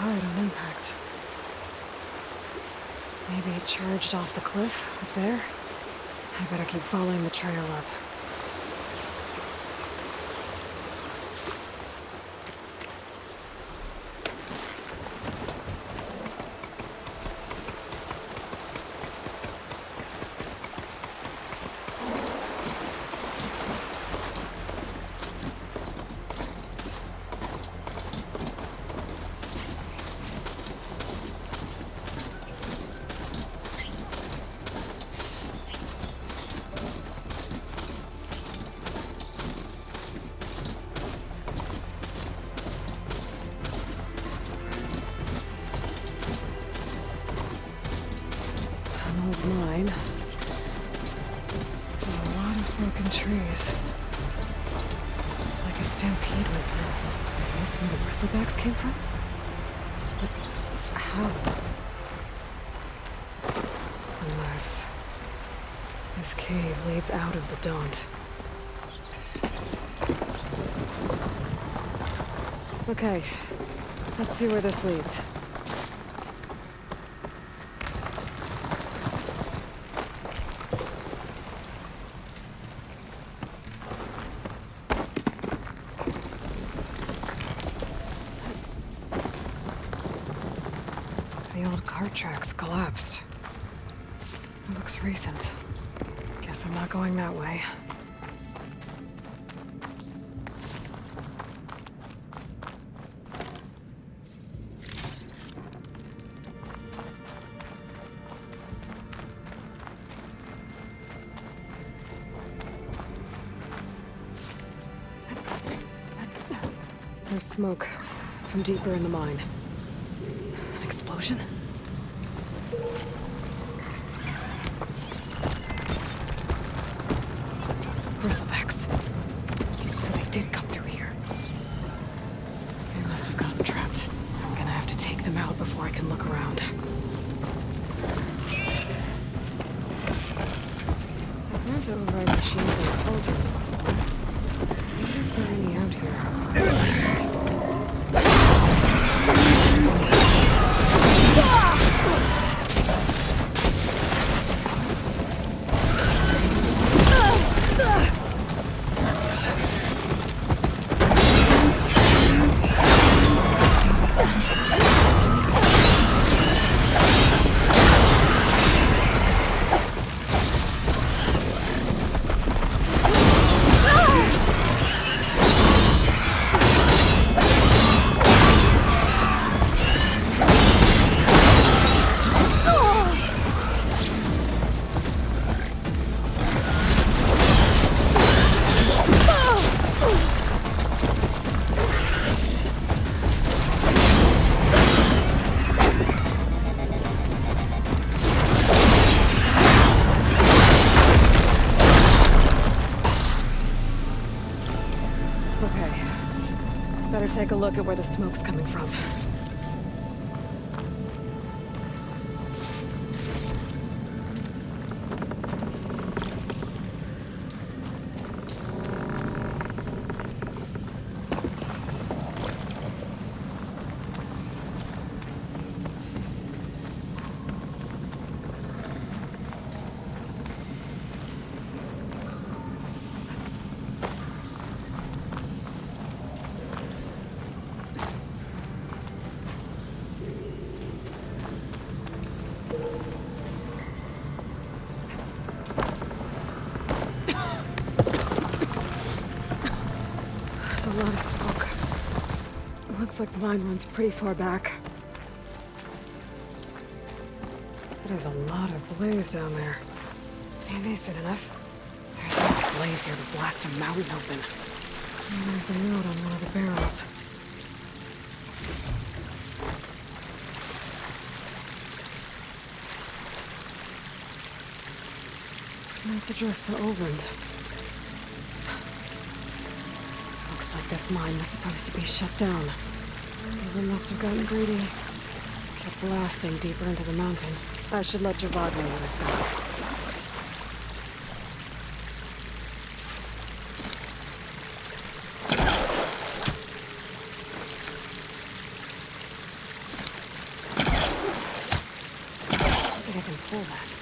died on impact. Maybe it charged off the cliff up there? I better keep following the trail up. Mine. And a lot of broken trees. It's like a stampede went through. Is this where the bristlebacks came from? But how? Unless this cave leads out of the Daunt. Okay, let's see where this leads. The old cart tracks collapsed. It looks recent. Guess I'm not going that way. There's smoke from deeper in the mine. An explosion? Bristlebacks. So they did come through here. They must have gotten trapped. I'm gonna have to take them out before I can look around. I've learned to override machines and cauldrons before. I wonder if there are any out here. Better take a look at where the smoke's coming from. A lot of smoke. It looks like the mine runs pretty far back. There's a lot of blaze down there. Maybe soon enough. There's enough blaze here to blast a mountain open. And there's a note on one of the barrels. This note's addressed to Ulvund. This mine was supposed to be shut down. They must have gotten greedy. Kept blasting deeper into the mountain. I should let Javad know what I found. I can pull that.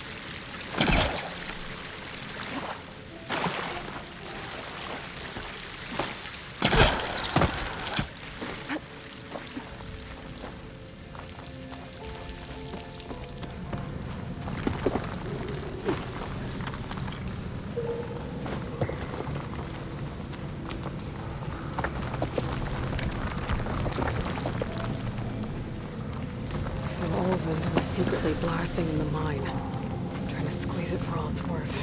So Ulvund was secretly blasting in the mine, trying to squeeze it for all it's worth.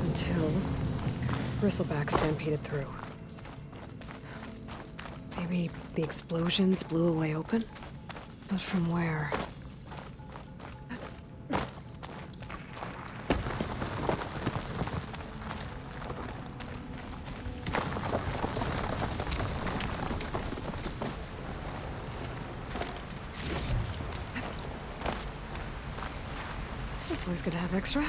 Until Bristleback stampeded through. Maybe the explosions blew a way open? But from where? It's always good to have extra.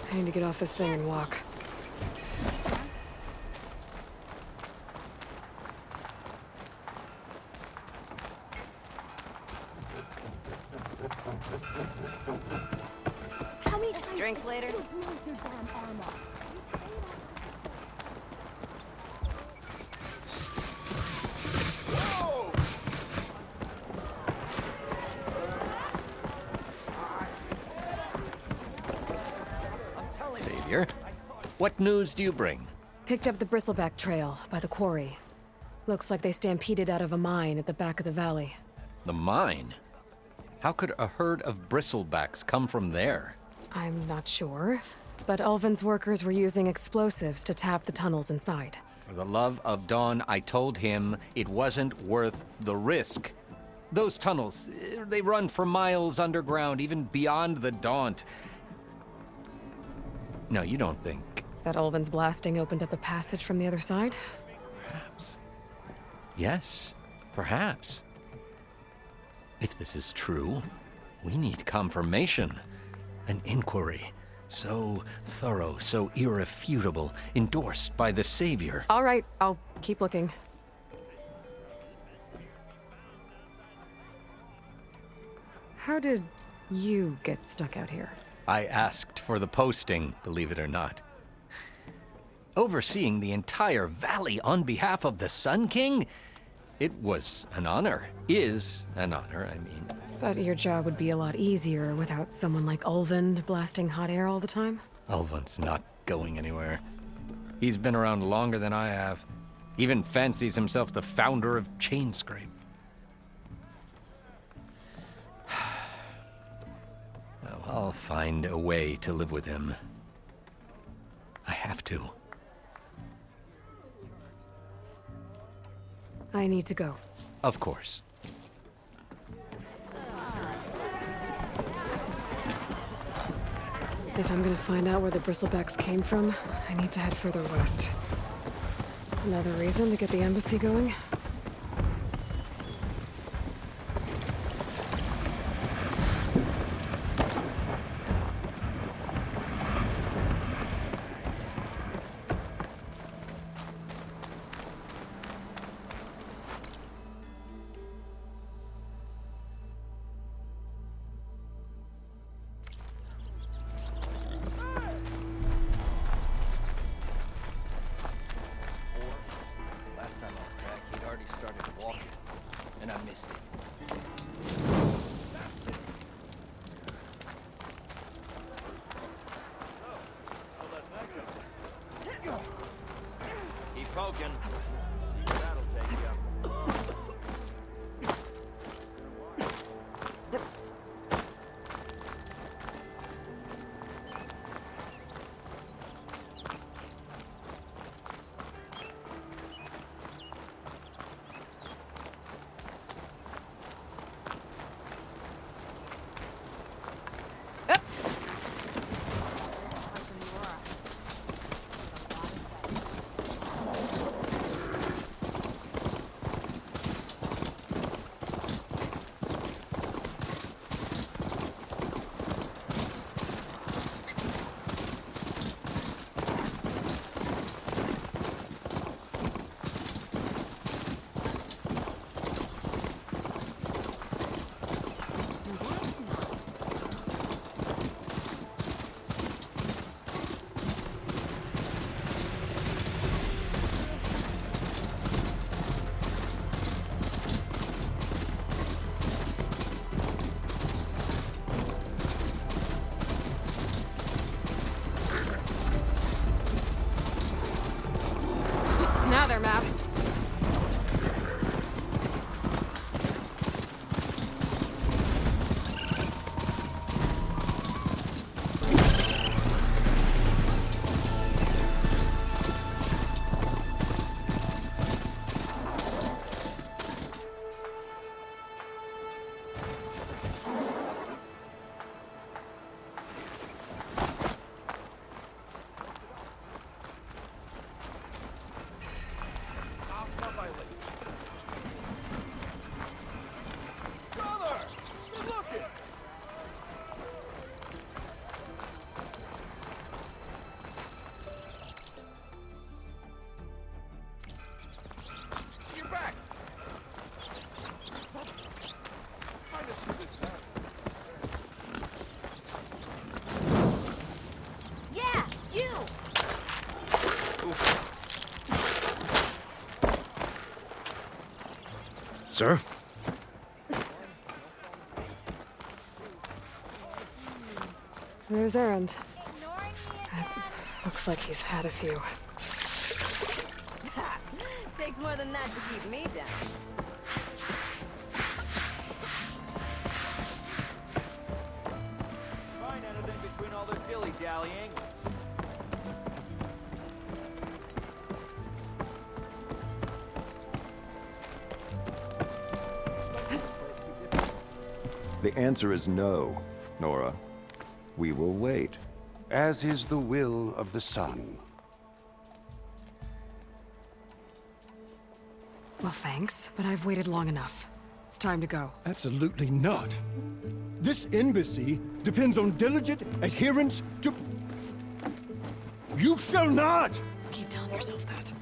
I need to get off this thing and walk. Drinks later? Savior, what news do you bring? Picked up the Bristleback trail by the quarry. Looks like they stampeded out of a mine at the back of the valley. The mine? How could a herd of bristlebacks come from there? I'm not sure, but Ulvund's workers were using explosives to tap the tunnels inside. For the love of Dawn, I told him it wasn't worth the risk. Those tunnels, they run for miles underground, even beyond the Daunt. No, you don't think. That Ulvund's blasting opened up a passage from the other side? Perhaps. Yes, perhaps. If this is true, we need confirmation. An inquiry. So thorough, so irrefutable, endorsed by the Savior. All right, I'll keep looking. How did you get stuck out here? I asked for the posting, believe it or not. Overseeing the entire valley on behalf of the Sun King? It was an honor. Is an honor, I mean. But your job would be a lot easier without someone like Ulvund blasting hot air all the time? Ulvund's not going anywhere. He's been around longer than I have. Even fancies himself the founder of Chainscrape. Well, I'll find a way to live with him. I have to. I need to go. Of course. If I'm gonna find out where the bristlebacks came from, I need to head further west. Another reason to get the embassy going? Last time I was back, he'd already started walking, and I missed it. Keep poking. See where that'll take you. Now they're mad. Yeah, you! Sir? There's Erend. Looks like he's had a few. Takes more than that to keep me down. Find anything between all this dilly-dallying? The answer is no, Nora. We will wait. As is the will of the sun. Well, thanks, but I've waited long enough. It's time to go. Absolutely not. This embassy depends on diligent adherence to... You shall not! Keep telling yourself that.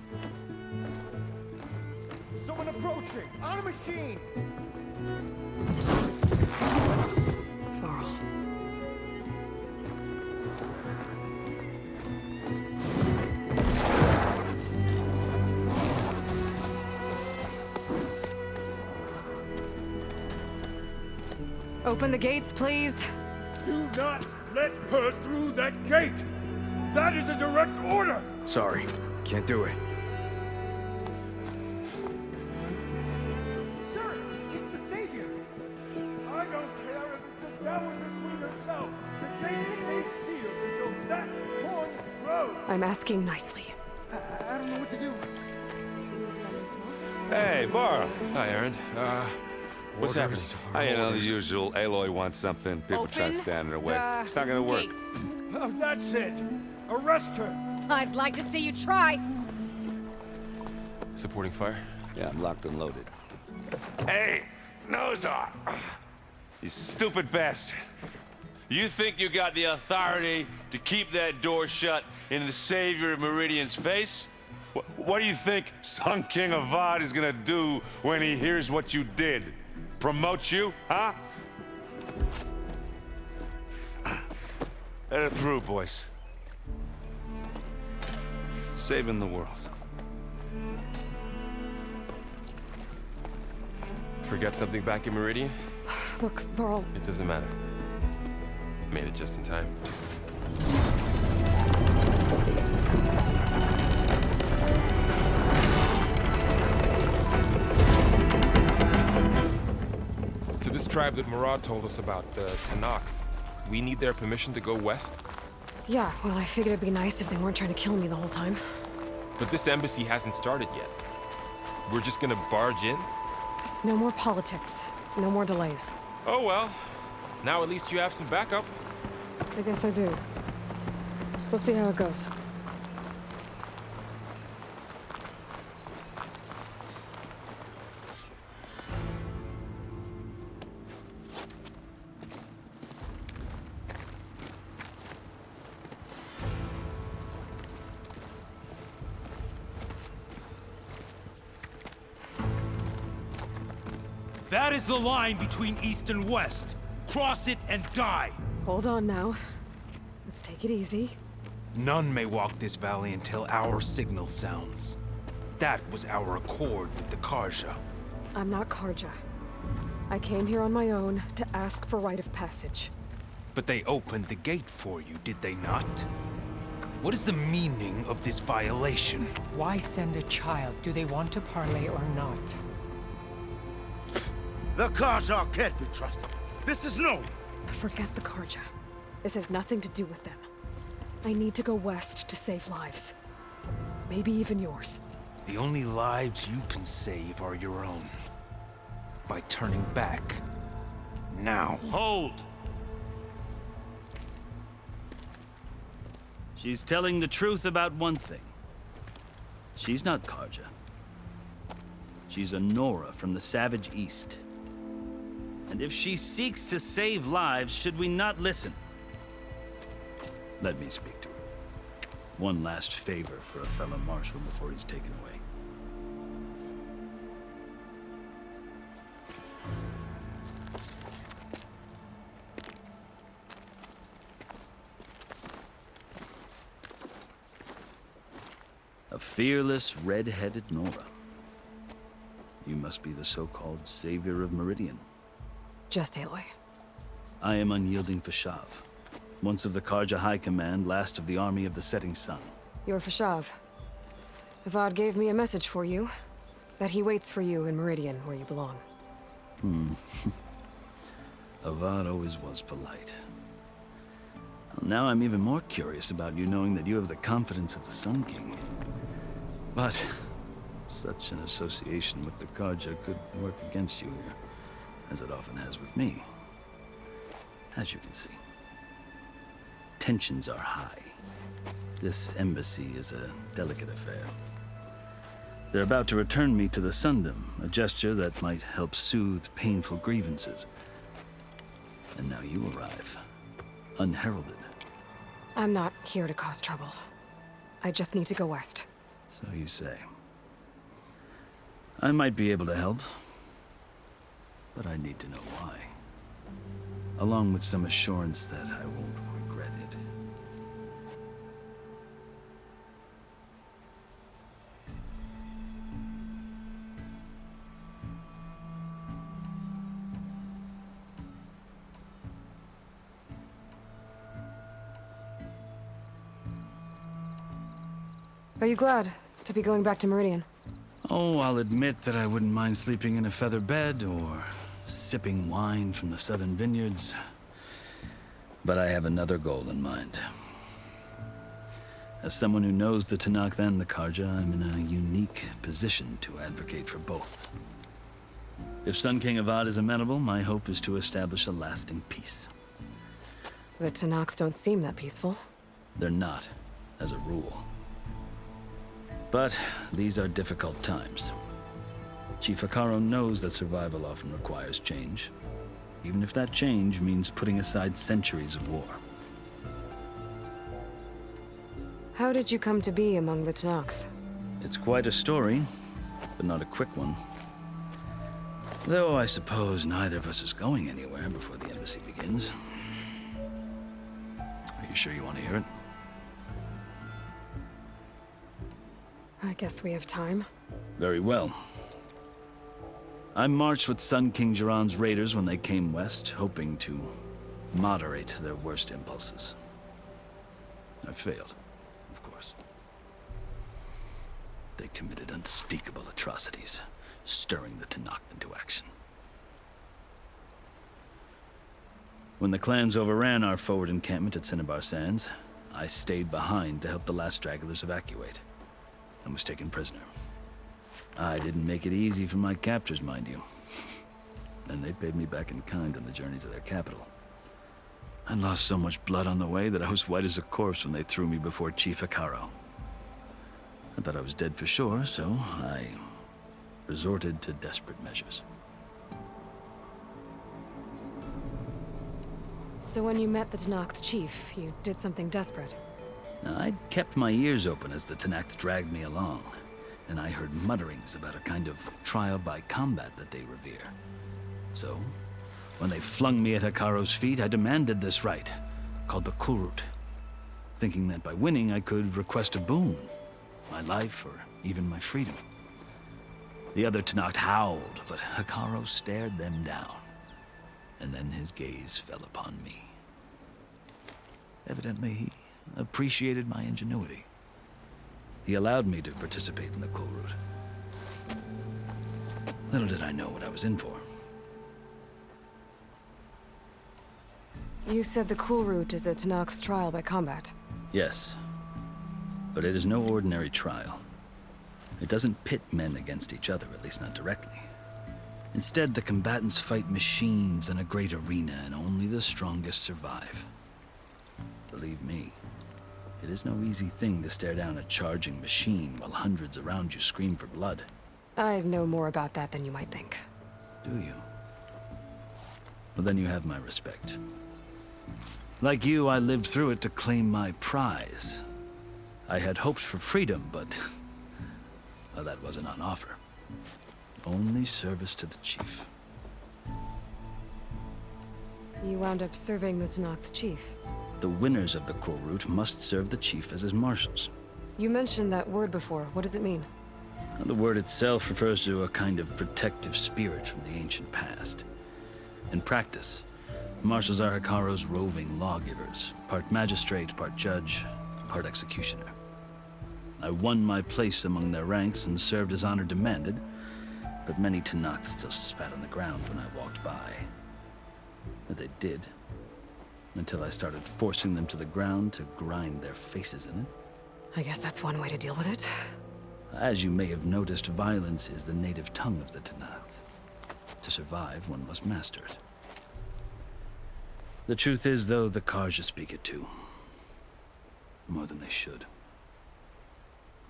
Someone approaching! On a machine! Varl. Open the gates, please. Do not let her through that gate! That is a direct order! Sorry, can't do it. Sir, it's the Savior! I don't care if it's the Dowager Queen herself! The gate stays sealed until that horn grows! I'm asking nicely. I don't know what to do. Hey, Varl. Hi, Aaron. What's happening? You know, the usual. Aloy wants something. People try to stand in her way. It's not gonna work. Oh, that's it. Arrest her. I'd like to see you try. Supporting fire? Yeah, I'm locked and loaded. Hey, Nozar! You stupid bastard. You think you got the authority to keep that door shut in the Savior of Meridian's face? What do you think Sun King Avad is gonna do when he hears what you did? Promote you, huh? Let it through, boys. Saving the world. Forget something back in Meridian? Look, Varl. It doesn't matter. Made it just in time. So this tribe that Murad told us about, the Tanakh, we need their permission to go west? Yeah, well, I figured it'd be nice if they weren't trying to kill me the whole time. But this embassy hasn't started yet. We're just gonna barge in? Just no more politics. No more delays. Oh well. Now at least you have some backup. I guess I do. We'll see how it goes. That is the line between East and West. Cross it and die. Hold on now. Let's take it easy. None may walk this valley until our signal sounds. That was our accord with the Karja. I'm not Karja. I came here on my own to ask for rite of passage. But they opened the gate for you, did they not? What is the meaning of this violation? Why send a child? Do they want to parley or not? The Karja can't be trusted. This is known. Forget the Karja. This has nothing to do with them. I need to go west to save lives. Maybe even yours. The only lives you can save are your own. By turning back. Now. Hold! She's telling the truth about one thing. She's not Karja. She's a Nora from the Savage East. And if she seeks to save lives, should we not listen? Let me speak to her. One last favor for a fellow marshal before he's taken away. A fearless, red-headed Nora. You must be the so-called Savior of Meridian. Just Aloy. I am unyielding Fashav. Once of the Karja High Command, last of the army of the setting sun. You're Fashav. Avad gave me a message for you. That he waits for you in Meridian, where you belong. Avad always was polite. Well, now I'm even more curious about you knowing that you have the confidence of the Sun King. But such an association with the Karja could work against you here, as it often has with me. As you can see. Tensions are high. This embassy is a delicate affair. They're about to return me to the Sundom, a gesture that might help soothe painful grievances. And now you arrive, unheralded. I'm not here to cause trouble. I just need to go west. So you say. I might be able to help, but I need to know why. Along with some assurance that I won't regret it. Are you glad to be going back to Meridian? Oh, I'll admit that I wouldn't mind sleeping in a feather bed or sipping wine from the southern vineyards. But I have another goal in mind. As someone who knows the Tanakh and the Karja, I'm in a unique position. position to advocate for both. If Sun King Avad is amenable, my hope is to establish a lasting peace. The Tenakth don't seem that peaceful. They're not, as a rule. But these are difficult times. Chief Hekarro knows that survival often requires change, even if that change means putting aside centuries of war. How did you come to be among the Tenakth? It's quite a story, but not a quick one. Though I suppose neither of us is going anywhere before the embassy begins. Are you sure you want to hear it? I guess we have time. Very well. I marched with Sun King Jiran's raiders when they came west, hoping to moderate their worst impulses. I failed, of course. They committed unspeakable atrocities, stirring the Tenakth into action. When the clans overran our forward encampment at Cinnabar Sands, I stayed behind to help the last stragglers evacuate, and was taken prisoner. I didn't make it easy for my captors, mind you. And they paid me back in kind on the journey to their capital. I lost so much blood on the way that I was white as a corpse when they threw me before Chief Hekarro. I thought I was dead for sure, so I resorted to desperate measures. So when you met the Tenakth chief, you did something desperate. Now, I'd kept my ears open as the Tenakth dragged me along, and I heard mutterings about a kind of trial by combat that they revere. So, when they flung me at Hekarro's feet, I demanded this right, called the Kulrut, thinking that by winning I could request a boon, my life or even my freedom. The other Tenakth howled, but Hekarro stared them down, and then his gaze fell upon me. Evidently, he appreciated my ingenuity. He allowed me to participate in the Kulrut. Little did I know what I was in for. You said the Kulrut is a Tenakth trial by combat. Yes, but it is no ordinary trial. It doesn't pit men against each other, at least not directly. Instead, the combatants fight machines in a great arena, and only the strongest survive. Believe me, it is no easy thing to stare down a charging machine while hundreds around you scream for blood. I know more about that than you might think. Do you? Well, then you have my respect. Like you, I lived through it to claim my prize. I had hopes for freedom, but well, that wasn't on offer. Only service to the chief. You wound up serving the Tenakth chief. The winners of the Kulrut must serve the chief as his marshals. You mentioned that word before. What does it mean? The word itself refers to a kind of protective spirit from the ancient past. In practice, marshals are Hekarro's roving lawgivers, part magistrate, part judge, part executioner. I won my place among their ranks and served as honor demanded, but many Tenakth still spat on the ground when I walked by. But they did, until I started forcing them to the ground to grind their faces in it. I guess that's one way to deal with it. As you may have noticed, violence is the native tongue of the Tenakth. To survive, one must master it. The truth is, though, the Karja speak it too. More than they should.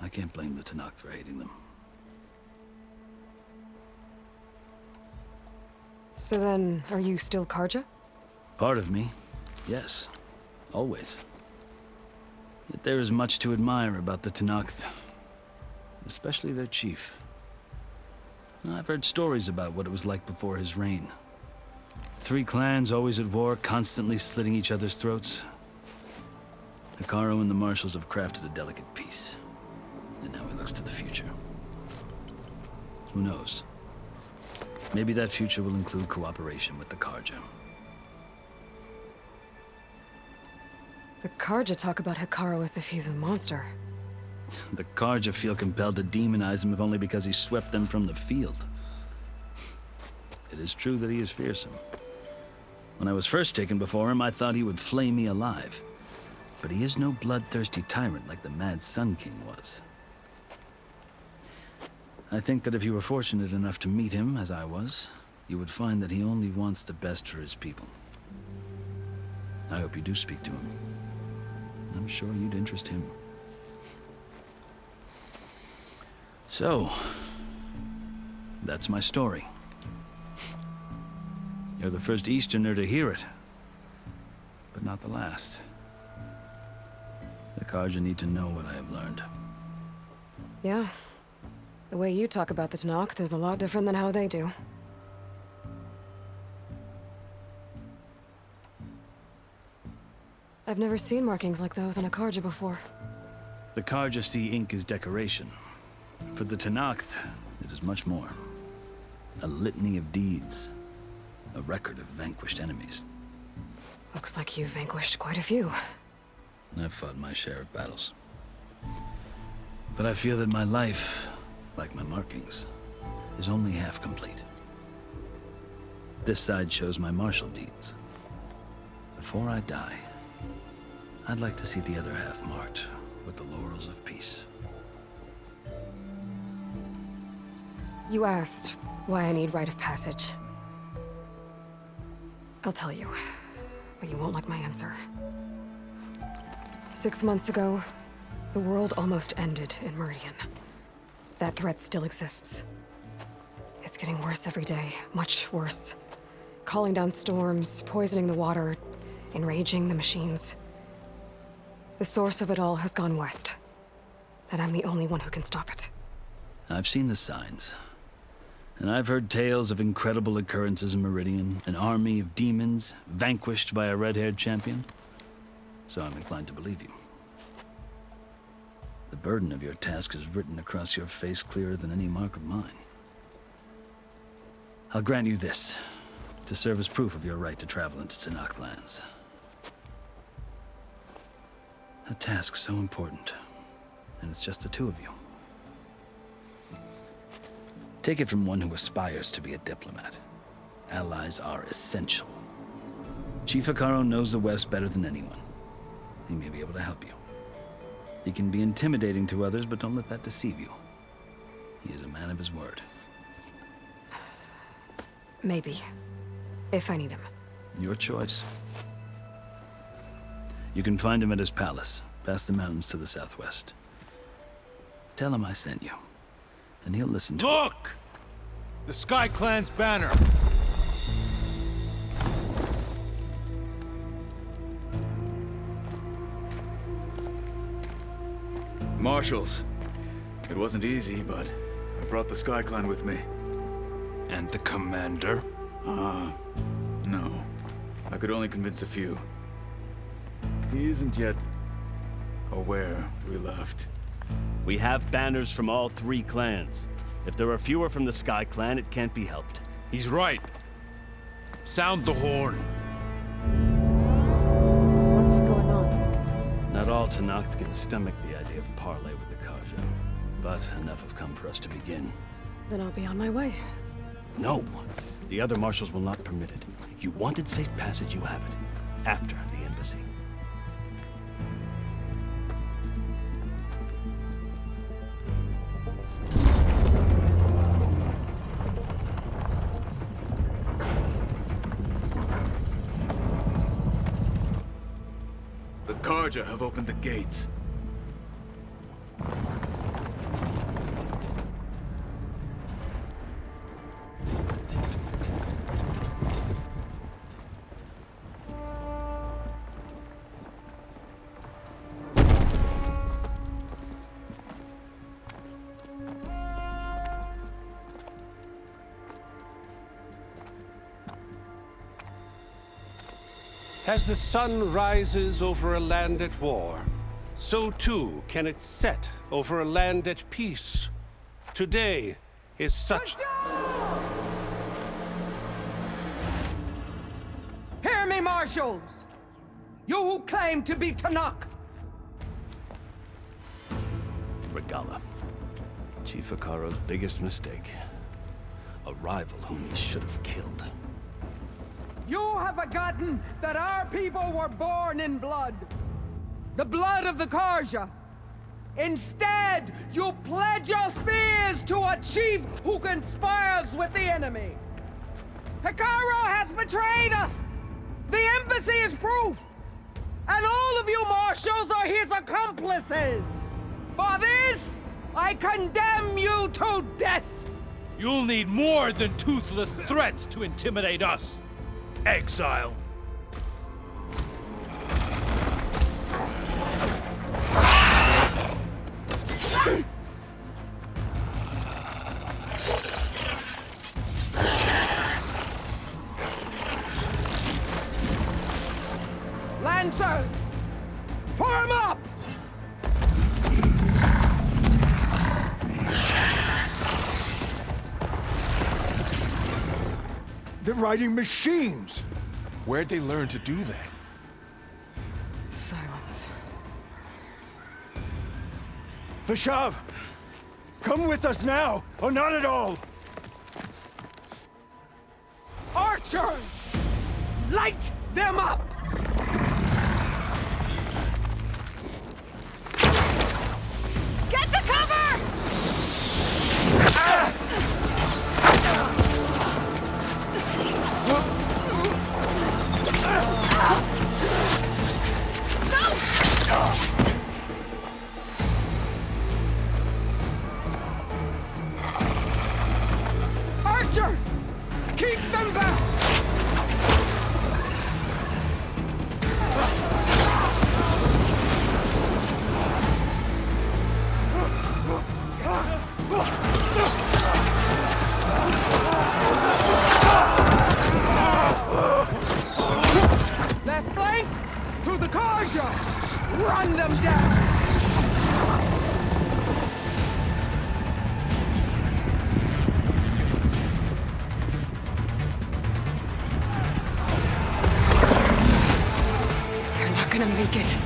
I can't blame the Tenakth for hating them. So then, are you still Karja? Part of me, yes. Always. Yet there is much to admire about the Tenakth. Especially their chief. I've heard stories about what it was like before his reign. 3 clans always at war, constantly slitting each other's throats. Hekarro and the marshals have crafted a delicate peace. And now he looks to the future. Who knows? Maybe that future will include cooperation with the Karja. The Karja talk about Hekarro as if he's a monster. The Karja feel compelled to demonize him if only because he swept them from the field. It is true that he is fearsome. When I was first taken before him, I thought he would flay me alive. But he is no bloodthirsty tyrant like the Mad Sun King was. I think that if you were fortunate enough to meet him, as I was, you would find that he only wants the best for his people. I hope you do speak to him. I'm sure you'd interest him. So, that's my story. You're the first Easterner to hear it, but not the last. The Karja need to know what I have learned. Yeah. The way you talk about the Tanakh is a lot different than how they do. I've never seen markings like those on a Karja before. The Karja see ink as decoration. For the Tanakh, it is much more. A litany of deeds. A record of vanquished enemies. Looks like you've vanquished quite a few. I've fought my share of battles. But I feel that my life, like my markings, is only half complete. This side shows my martial deeds. Before I die, I'd like to see the other half marked with the laurels of peace. You asked why I need rite of passage. I'll tell you, but you won't like my answer. 6 months ago, the world almost ended in Meridian. That threat still exists. It's getting worse every day, much worse. Calling down storms, poisoning the water, enraging the machines. The source of it all has gone west, and I'm the only one who can stop it. I've seen the signs. And I've heard tales of incredible occurrences in Meridian, an army of demons vanquished by a red-haired champion. So I'm inclined to believe you. The burden of your task is written across your face clearer than any mark of mine. I'll grant you this, to serve as proof of your right to travel into Tanakh lands. A task so important, and it's just the two of you. Take it from one who aspires to be a diplomat. Allies are essential. Chief Hekarro knows the West better than anyone. He may be able to help you. He can be intimidating to others, but don't let that deceive you. He is a man of his word. Maybe. If I need him. Your choice. You can find him at his palace, past the mountains to the southwest. Tell him I sent you, and he'll listen to Look! The Sky Clan's banner! Marshals. It wasn't easy, but I brought the Sky Clan with me. And the commander? No. I could only convince a few. He isn't yet aware we left. We have banners from all 3 clans. If there are fewer from the Sky Clan, it can't be helped. He's right. Sound the horn. What's going on? Not all Tanakh can stomach the idea of parley with the Karja, but enough have come for us to begin. Then I'll be on my way. No! The other marshals will not permit it. You wanted safe passage, you have it. After the embassy. The Karja have opened the gates. As the sun rises over a land at war, so too can it set over a land at peace. Today is such... Hear me, marshals! You who claim to be Tanakh! Regala. Chief Hekarro's biggest mistake. A rival whom he should have killed. You have forgotten that our people were born in blood. The blood of the Karja. Instead, you pledge your spears to a chief who conspires with the enemy. Hikaru has betrayed us! The embassy is proof! And all of you marshals are his accomplices! For this, I condemn you to death! You'll need more than toothless threats to intimidate us, exile. Lancers! Form up! They're riding machines! Where'd they learn to do that? Silence. Vashav! Come with us now, or not at all! Archers! Light them up! Get to cover! Archers! Keep them back! Left flank! To the Karja! Run them down! They're not gonna make it.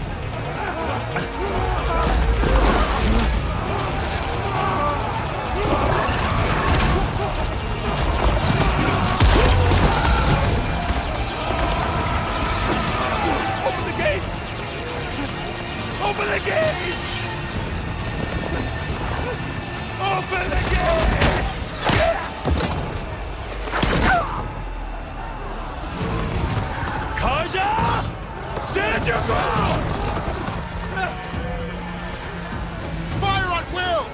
Open the gates! Open the gates! Open the gates! Kaja! Stand your ground! Fire at will!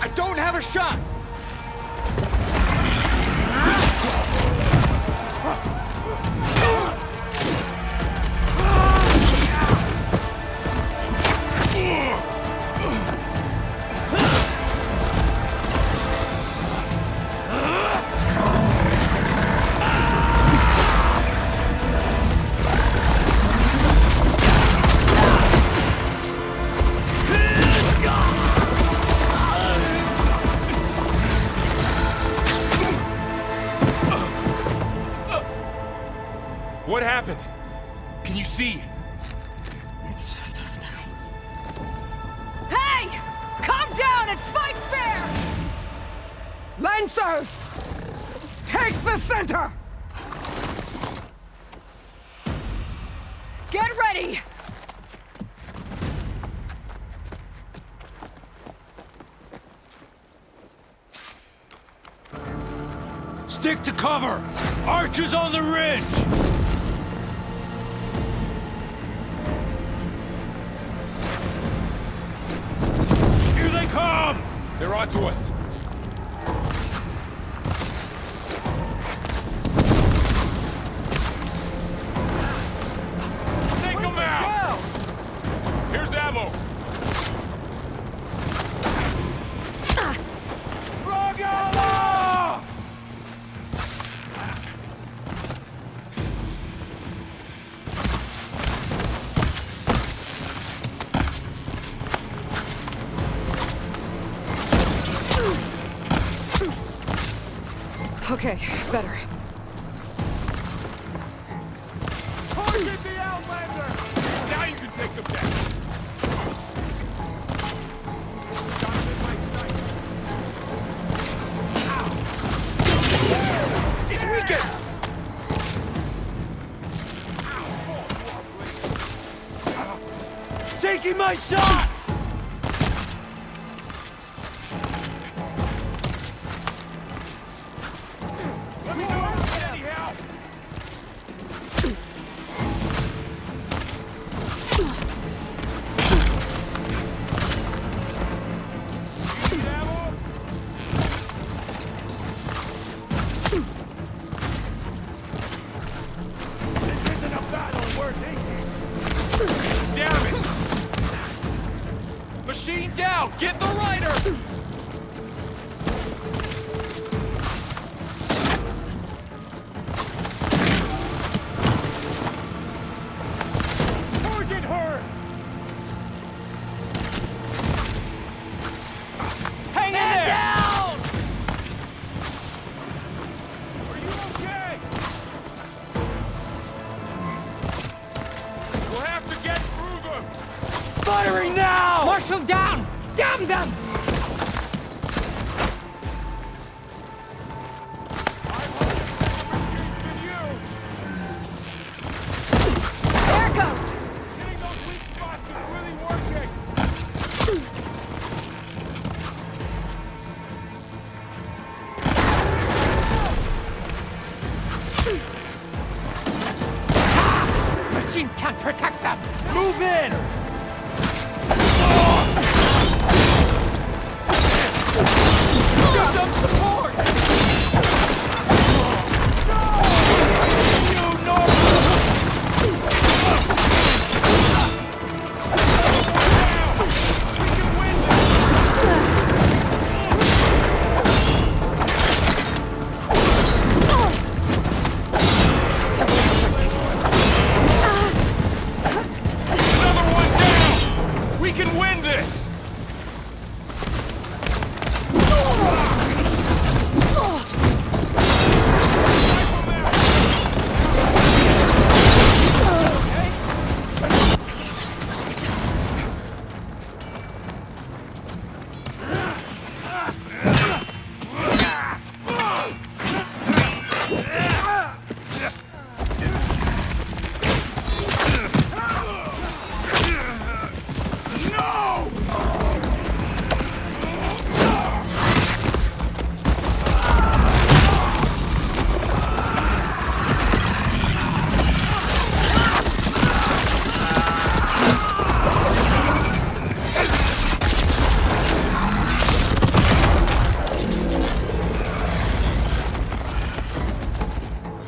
I don't have a shot! What happened? Can you see? It's just us now. Hey! Calm down and fight fair! Lancers! Take the center! Get ready! Stick to cover! Archers on the ridge! Here they come! They're onto us. Take them out! Here's ammo. Rogala! Okay, better. Target the Outlander! Now you can take them down. It's weakened! my shot! Let me know if you get any help! You need ammo? This isn't a battle worth taking! Damn it! Machine down! Get the rider! Target her! Hang in there! Down! Are you okay? We'll have to get through them! Firing now! Marshal down! Damn them! There it goes! Hitting those weak spots is really working! Machines can't protect them! Move in! Give them support! You North! Another one down! We can win this!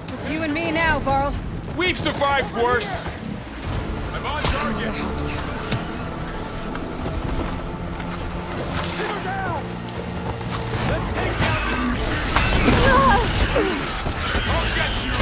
Just you and me now, Varl. We've survived worse! I'm on target! I'll get you!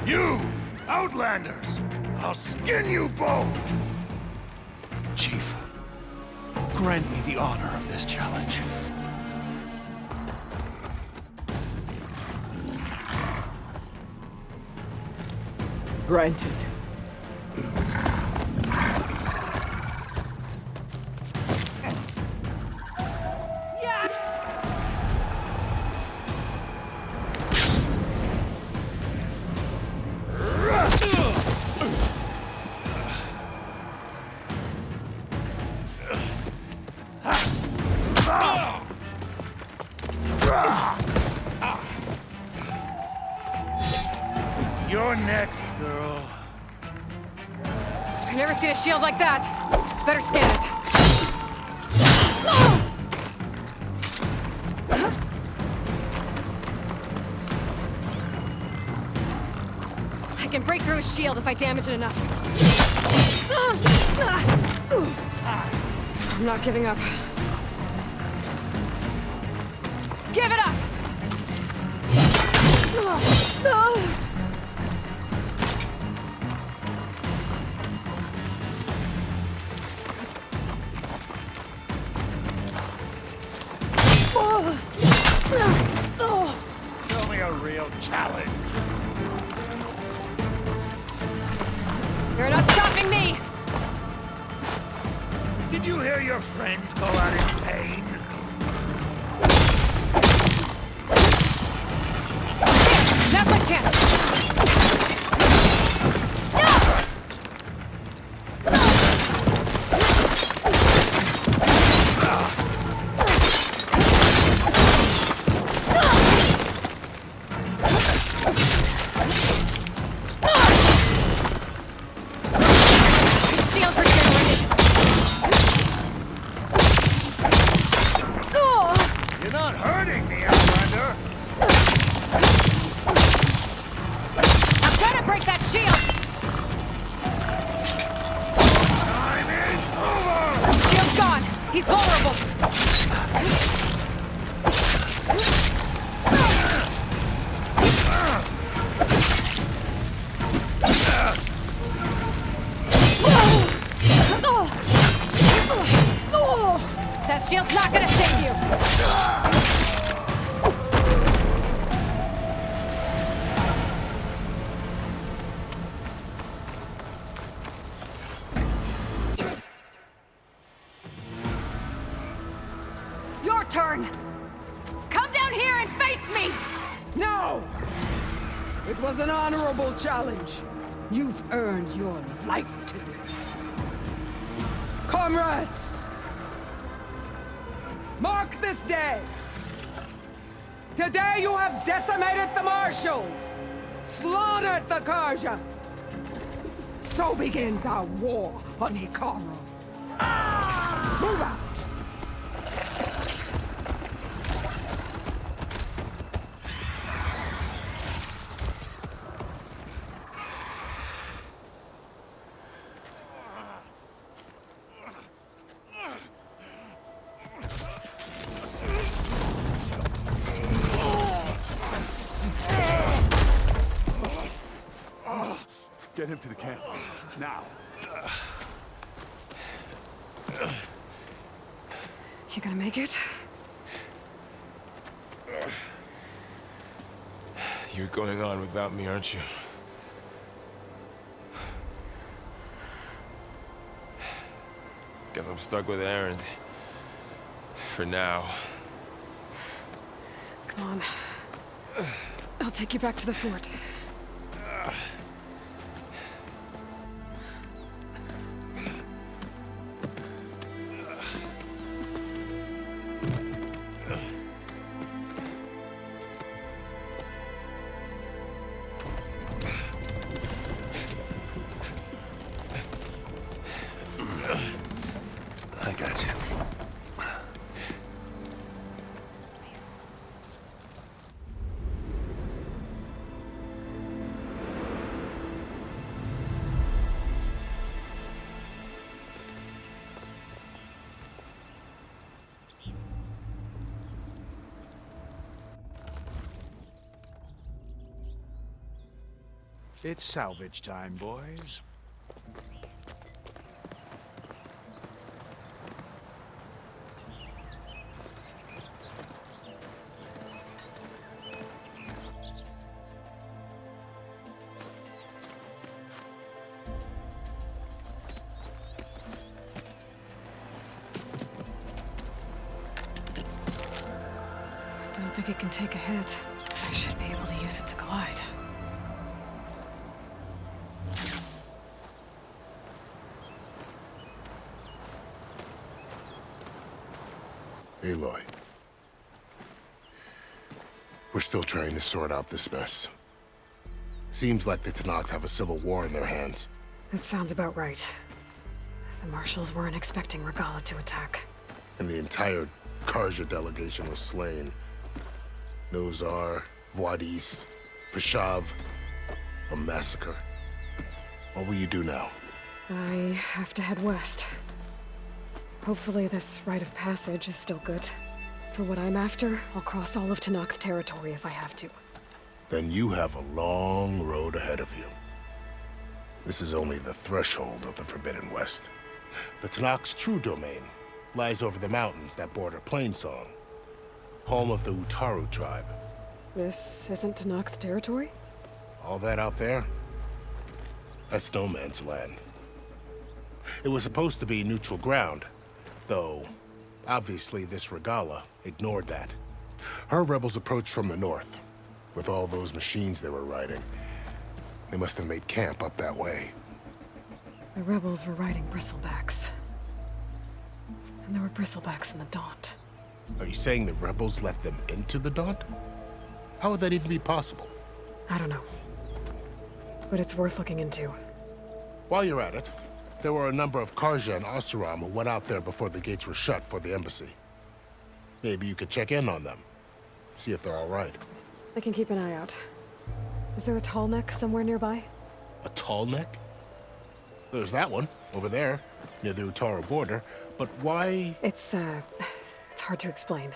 You! Outlanders! I'll skin you both! Chief, grant me the honor of this challenge. Granted. You're next, girl. I've never seen a shield like that. Better scan it. I can break through his shield if I damage it enough. I'm not giving up. Give it up! Show me a real challenge. You're not stopping me! Did you hear your friend go out in pain? That's my chance! You're not hurting me, Outlander. I'm gonna break that shield! Time is over! Shield's gone! He's vulnerable! That shield's not gonna save you! Your turn! Come down here and face me! No! It was an honorable challenge. You've earned your life today. Comrades! Mark this day! Today you have decimated the Marshals! Slaughtered the Karja! So begins our war on Hikaru. Move out! Get him to the camp. Now. You gonna make it? You're going on without me, aren't you? Guess I'm stuck with Aaron. For now. Come on. I'll take you back to the fort. I got you. It's salvage time, boys. I don't think it can take a hit. I should be able to use it to glide. Aloy. We're still trying to sort out this mess. Seems like the Tenakth have a civil war in their hands. That sounds about right. The marshals weren't expecting Regala to attack. And the entire Karja delegation was slain. Nozar, Vuadis, Vashav. A massacre. What will you do now? I have to head west. Hopefully this rite of passage is still good. For what I'm after, I'll cross all of Tenakth territory if I have to. Then you have a long road ahead of you. This is only the threshold of the Forbidden West. The Tenakth's true domain lies over the mountains that border Plainsong, home of the Utaru tribe. This isn't Tenakth territory? All that out there? That's no man's land. It was supposed to be neutral ground, though obviously this Regala ignored that. Her rebels approached from the north, with all those machines they were riding. They must have made camp up that way. The rebels were riding bristlebacks. And there were bristlebacks in the Daunt. Are you saying the rebels let them into the Daunt? How would that even be possible? I don't know. But it's worth looking into. While you're at it, there were a number of Karja and Oseram who went out there before the gates were shut for the embassy. Maybe you could check in on them. See if they're all right. I can keep an eye out. Is there a tall neck somewhere nearby? A tall neck? There's that one, over there, near the Utaru border. But why? It's hard to explain.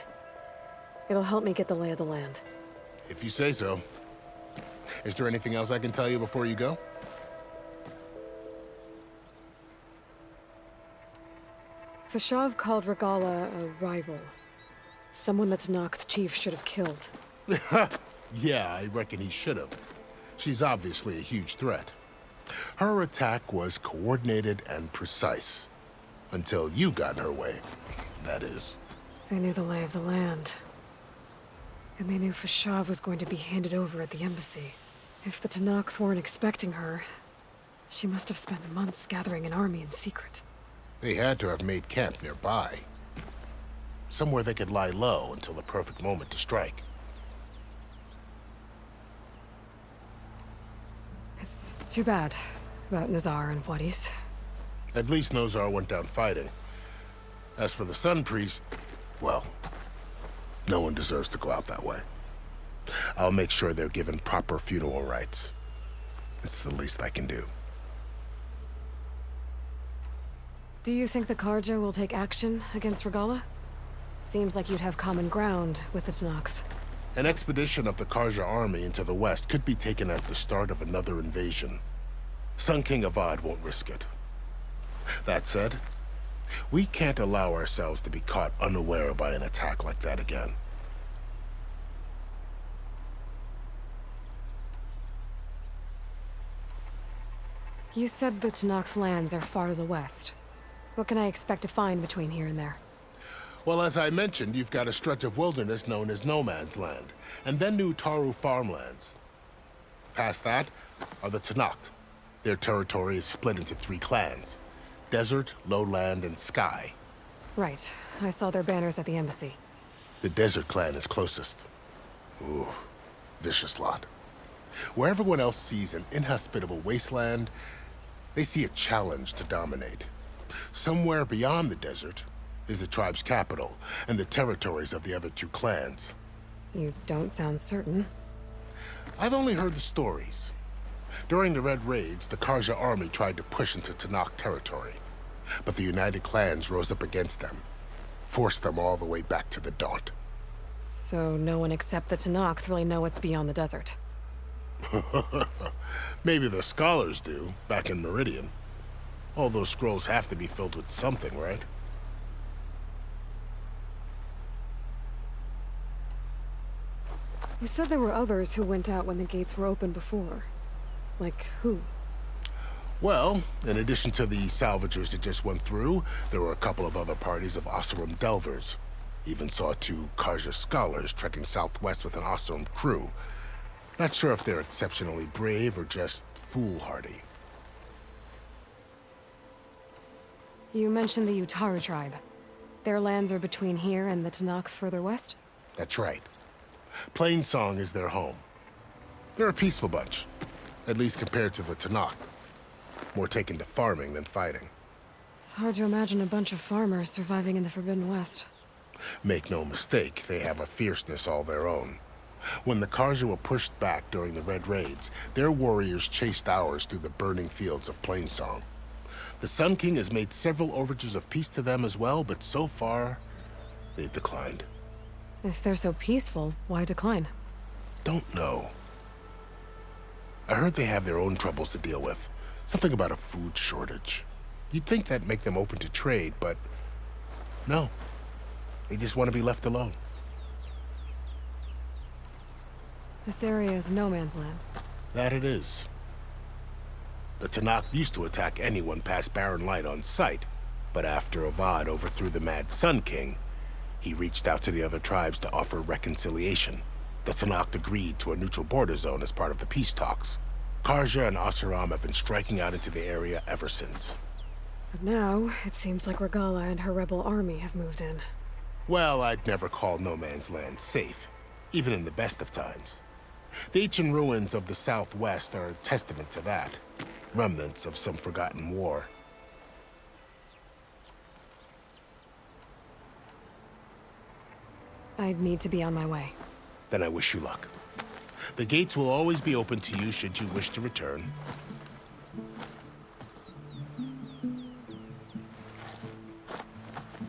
It'll help me get the lay of the land. If you say so. Is there anything else I can tell you before you go? Vashav called Regala a rival. Someone that Tenakth chief should have killed. Yeah, I reckon he should have. She's obviously a huge threat. Her attack was coordinated and precise. Until you got in her way, that is. They knew the lay of the land. And they knew Vashav was going to be handed over at the embassy. If the Tenakth weren't expecting her, she must have spent months gathering an army in secret. They had to have made camp nearby. Somewhere they could lie low until the perfect moment to strike. It's too bad about Nazar and Vuadis. At least Nozar went down fighting. As for the Sun Priest, well, no one deserves to go out that way. I'll make sure they're given proper funeral rites. It's the least I can do. Do you think the Karja will take action against Regala? Seems like you'd have common ground with the Tenakth. An expedition of the Karja army into the west could be taken as the start of another invasion. Sun King Avad won't risk it. That said, we can't allow ourselves to be caught unaware by an attack like that again. You said the Tenakth lands are far to the west. What can I expect to find between here and there? Well, as I mentioned, you've got a stretch of wilderness known as No Man's Land, and then New Taru farmlands. Past that are the Tenakth. Their territory is split into 3 clans: Desert, Lowland, and Sky. Right. I saw their banners at the embassy. The Desert clan is closest. Ooh, vicious lot. Where everyone else sees an inhospitable wasteland, they see a challenge to dominate. Somewhere beyond the desert is the tribe's capital and the territories of the other 2 clans. You don't sound certain. I've only heard the stories. During the Red Raids, the Karja army tried to push into Tenakth territory, but the United Clans rose up against them, forced them all the way back to the Daunt. So no one except the Tenakth really know what's beyond the desert? Maybe the scholars do, back in Meridian. All those scrolls have to be filled with something, right? You said there were others who went out when the gates were open before. Like who? Well, in addition to the salvagers that just went through, there were a couple of other parties of Oseram delvers. Even saw 2 Karja scholars trekking southwest with an Oseram crew. Not sure if they're exceptionally brave or just foolhardy. You mentioned the Utaru tribe. Their lands are between here and the Tanakh further west? That's right. Plainsong is their home. They're a peaceful bunch, at least compared to the Tanakh. More taken to farming than fighting. It's hard to imagine a bunch of farmers surviving in the Forbidden West. Make no mistake, they have a fierceness all their own. When the Karja were pushed back during the Red Raids, their warriors chased ours through the burning fields of Plainsong. The Sun King has made several overtures of peace to them as well, but so far, they've declined. If they're so peaceful, why decline? Don't know. I heard they have their own troubles to deal with. Something about a food shortage. You'd think that'd make them open to trade, but no. They just want to be left alone. This area is no man's land. That it is. The Tanakh used to attack anyone past Barren Light on sight, but after Avad overthrew the Mad Sun King, he reached out to the other tribes to offer reconciliation. The Tanakh agreed to a neutral border zone as part of the peace talks. Karja and Oseram have been striking out into the area ever since. But now, it seems like Regala and her rebel army have moved in. Well, I'd never call no man's land safe, even in the best of times. The ancient ruins of the Southwest are a testament to that. Remnants of some forgotten war. I'd need to be on my way. Then I wish you luck. The gates will always be open to you should you wish to return.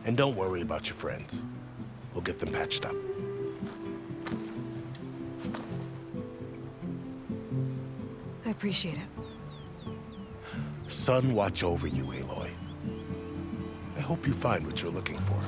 And don't worry about your friends. We'll get them patched up. I appreciate it. Sun watch over you, Aloy. I hope you find what you're looking for.